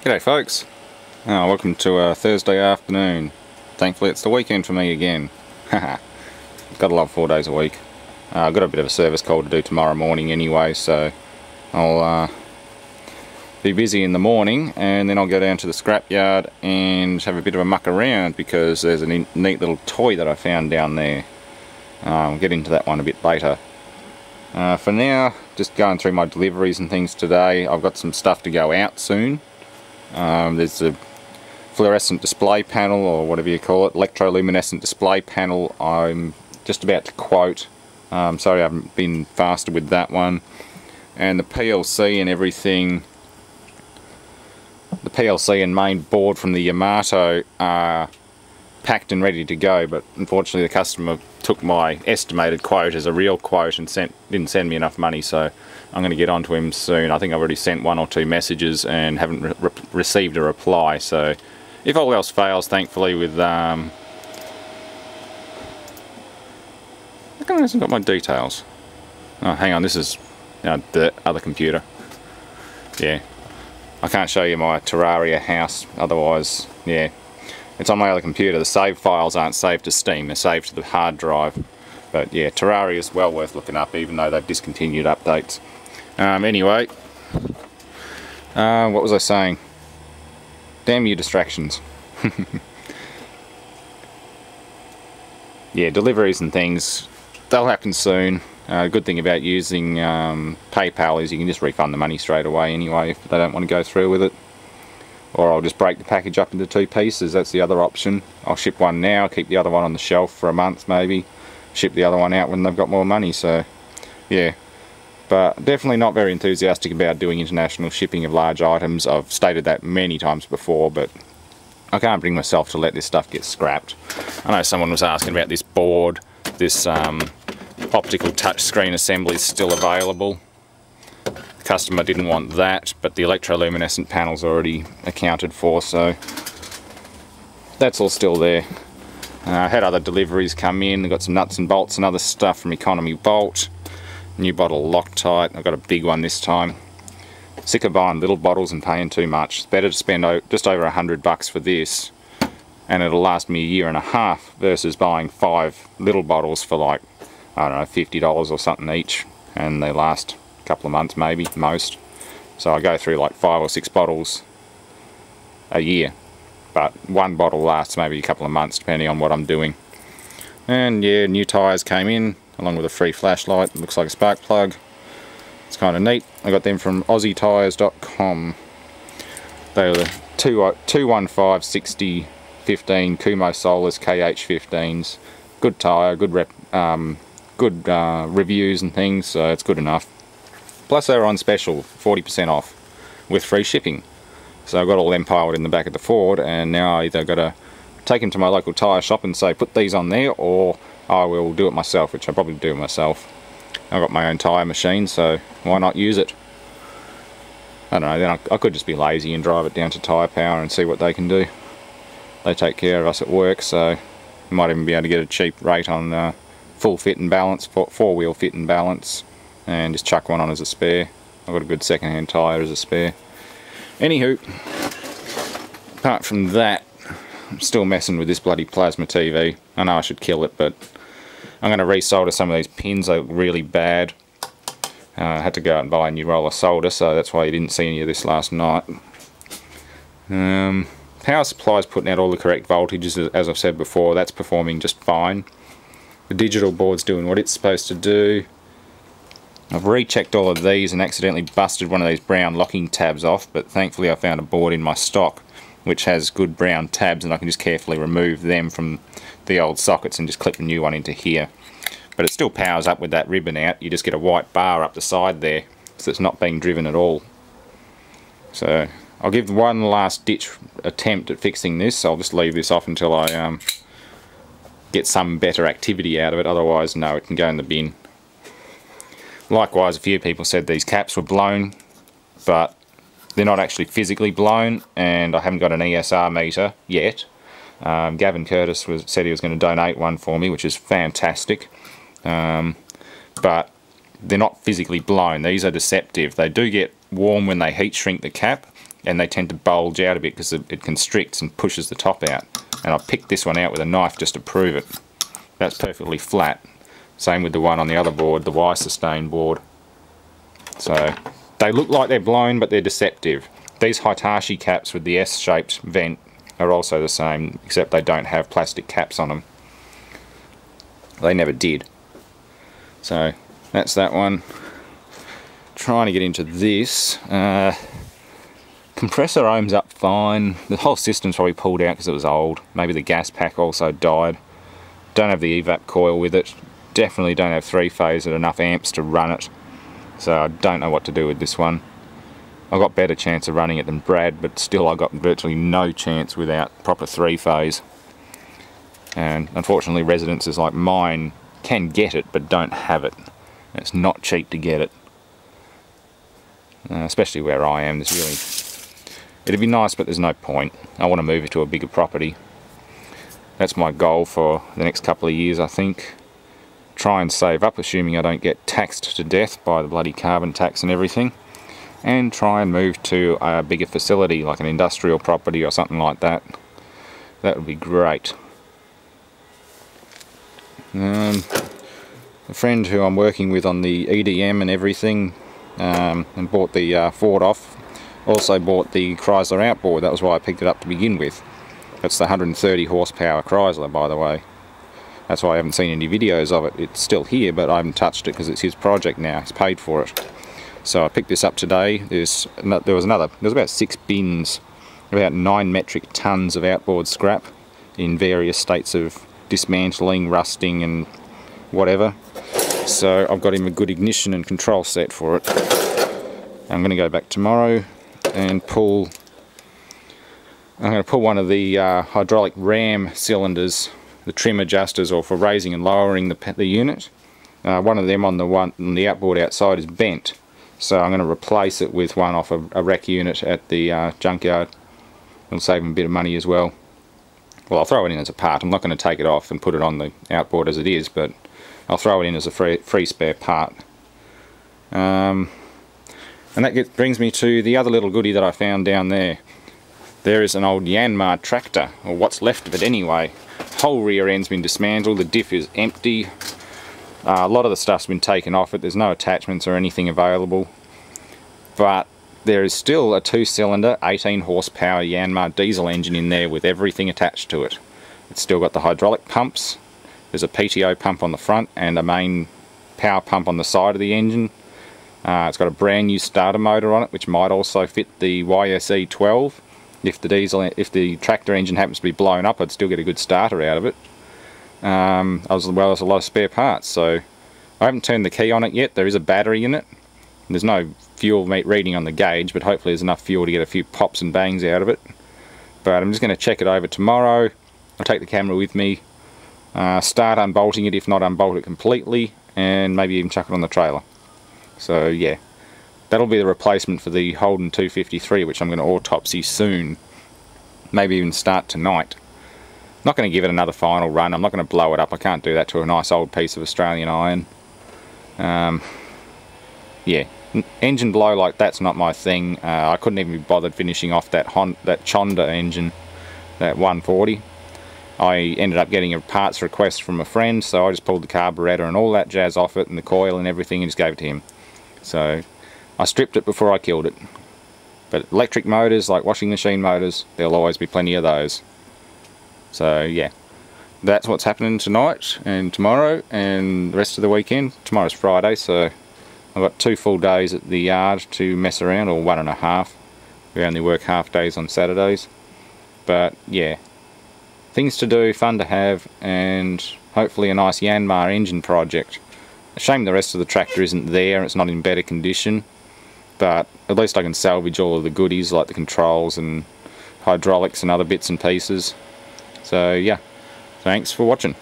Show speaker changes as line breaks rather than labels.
G'day folks, welcome to a Thursday afternoon. Thankfully it's the weekend for me again. Got to love 4 days a week. I've got a bit of a service call to do tomorrow morning anyway, so I'll be busy in the morning and then I'll go down to the scrapyard and have a bit of a muck around because there's a neat little toy that I found down there. I'll get into that one a bit later. For now, just going through my deliveries and things today. I've got some stuff to go out soon. There's a fluorescent display panel, or whatever you call it, electroluminescent display panel I'm just about to quote. Sorry I haven't been faster with that one. And the PLC and everything, the PLC and main board from the Yanmar are packed and ready to go, but unfortunately the customer took my estimated quote as a real quote and didn't send me enough money, so I'm going to get on to him soon. I think I've already sent 1 or 2 messages and haven't received a reply, so if all else fails, thankfully with how come it hasn't got my details? Oh, hang on, this is the other computer. Yeah, I can't show you my Terraria house, otherwise, yeah. It's on my other computer. The save files aren't saved to Steam, they're saved to the hard drive. But yeah, Terraria is well worth looking up, even though they've discontinued updates. Anyway, what was I saying? Damn you distractions. Yeah, deliveries and things, they'll happen soon. Good thing about using PayPal is you can just refund the money straight away anyway if they don't want to go through with it. Or I'll just break the package up into 2 pieces, that's the other option. I'll ship one now, keep the other one on the shelf for a month maybe, ship the other one out when they've got more money, so yeah. But definitely not very enthusiastic about doing international shipping of large items. I've stated that many times before, but I can't bring myself to let this stuff get scrapped. I know someone was asking about this board, this optical touchscreen assembly is still available. The customer didn't want that, but the electroluminescent panel's already accounted for, so that's all still there. I had other deliveries come in. I've got some nuts and bolts and other stuff from Economy Bolt. New bottle Loctite. I've got a big one this time. Sick of buying little bottles and paying too much. It's better to spend just over $100 for this, and it'll last me a year and a half versus buying 5 little bottles for like, I don't know, $50 or something each, and they last a couple of months maybe, most. So I go through like 5 or 6 bottles a year, but one bottle lasts maybe a couple of months depending on what I'm doing. And yeah, new tyres came in along with a free flashlight. It looks like a spark plug. It's kind of neat. I got them from AussieTyres.com. They were the 215 60 15 Kumo Solus KH15s. Good tyre, good reviews and things, so it's good enough. Plus they were on special, 40% off with free shipping. So I've got all them piled in the back of the Ford, and now I either got to take them to my local tyre shop and say put these on there, or I will do it myself, which I'll probably do myself. I've got my own tyre machine, so why not use it? I don't know, then I could just be lazy and drive it down to Tyre Power and see what they can do. They take care of us at work, so you might even be able to get a cheap rate on full fit and balance, 4-wheel fit and balance, and just chuck one on as a spare. I've got a good second-hand tyre as a spare. Anywho, apart from that, I'm still messing with this bloody plasma TV. I know I should kill it, but I'm going to resolder some of these pins. They look really bad. I had to go out and buy a new roll of solder, so that's why you didn't see any of this last night. Power supply's putting out all the correct voltages, as I've said before. That's performing just fine. The digital board's doing what it's supposed to do. I've rechecked all of these and accidentally busted one of these brown locking tabs off, but thankfully I found a board in my stock which has good brown tabs, and I can just carefully remove them from the old sockets and just clip a new one into here. But it still powers up with that ribbon out. You just get a white bar up the side there, so it's not being driven at all. So I'll give one last ditch attempt at fixing this. I'll just leave this off until I get some better activity out of it, otherwise no, it can go in the bin. Likewise, a few people said these caps were blown, but they're not actually physically blown, and I haven't got an ESR meter yet. Gavin Curtis said he was going to donate one for me, which is fantastic. But they're not physically blown. These are deceptive. They do get warm when they heat shrink the cap, and they tend to bulge out a bit because it constricts and pushes the top out. And I picked this one out with a knife just to prove it. That's perfectly flat. Same with the one on the other board, the Y-sustain board. So they look like they're blown, but they're deceptive. These Hitachi caps with the S-shaped vent are also the same, except they don't have plastic caps on them. They never did. So that's that one. Trying to get into this. Compressor ohms up fine. The whole system's probably pulled out because it was old. Maybe the gas pack also died. Don't have the evap coil with it. Definitely don't have 3-phase at enough amps to run it. So I don't know what to do with this one. I got better chance of running it than Brad, but still I got virtually no chance without proper 3-phase. And unfortunately residences like mine can get it but don't have it. It's not cheap to get it. Especially where I am. There's really... It'd be nice, but there's no point. I want to move it to a bigger property. That's my goal for the next couple of years, I think. Try and save up, assuming I don't get taxed to death by the bloody carbon tax and everything. And try and move to a bigger facility, like an industrial property or something like that. That would be great. A friend who I'm working with on the EDM and everything, and bought the Ford off, also bought the Chrysler outboard. That was why I picked it up to begin with. That's the 130 horsepower Chrysler, by the way. That's why I haven't seen any videos of it. It's still here, but I haven't touched it because it's his project now. He's paid for it. So I picked this up today. There was about 6 bins, about 9 metric tons of outboard scrap in various states of dismantling, rusting and whatever. So I've got him a good ignition and control set for it. I'm going to go back tomorrow and pull... I'm going to pull one of the hydraulic ram cylinders, the trim adjusters, or for raising and lowering the unit. One of them on the outboard outside is bent, so I'm going to replace it with one off a wreck unit at the junkyard. It'll save him a bit of money as well. Well, I'll throw it in as a part. I'm not going to take it off and put it on the outboard as it is, but I'll throw it in as a free spare part. And that brings me to the other little goodie that I found down there. There is an old Yanmar tractor, or what's left of it anyway. Whole rear end's been dismantled, the diff is empty. A lot of the stuff's been taken off it, there's no attachments or anything available. But there is still a 2-cylinder, 18 horsepower Yanmar diesel engine in there with everything attached to it. It's still got the hydraulic pumps, there's a PTO pump on the front and a main power pump on the side of the engine. It's got a brand new starter motor on it, which might also fit the YSE 12. If the tractor engine happens to be blown up, I'd still get a good starter out of it. As well as a lot of spare parts. So I haven't turned the key on it yet. There is a battery in it. There's no fuel reading on the gauge, but hopefully there's enough fuel to get a few pops and bangs out of it. But I'm just going to check it over tomorrow. I'll take the camera with me, start unbolting it, if not unbolt it completely, and maybe even chuck it on the trailer. So yeah. That'll be the replacement for the Holden 253, which I'm going to autopsy soon. Maybe even start tonight. Not going to give it another final run. I'm not going to blow it up. I can't do that to a nice old piece of Australian iron. Yeah, engine blow like that's not my thing. I couldn't even be bothered finishing off that Chonda engine, that 140. I ended up getting a parts request from a friend, so I just pulled the carburetor and all that jazz off it, and the coil and everything, and just gave it to him. So I stripped it before I killed it. But electric motors, like washing machine motors, there'll always be plenty of those. So yeah, that's what's happening tonight and tomorrow and the rest of the weekend. Tomorrow's Friday, so I've got 2 full days at the yard to mess around, or 1.5. We only work half days on Saturdays. But yeah, things to do, fun to have, and hopefully a nice Yanmar engine project. A shame the rest of the tractor isn't there, it's not in better condition. But at least I can salvage all of the goodies like the controls and hydraulics and other bits and pieces. So yeah, thanks for watching.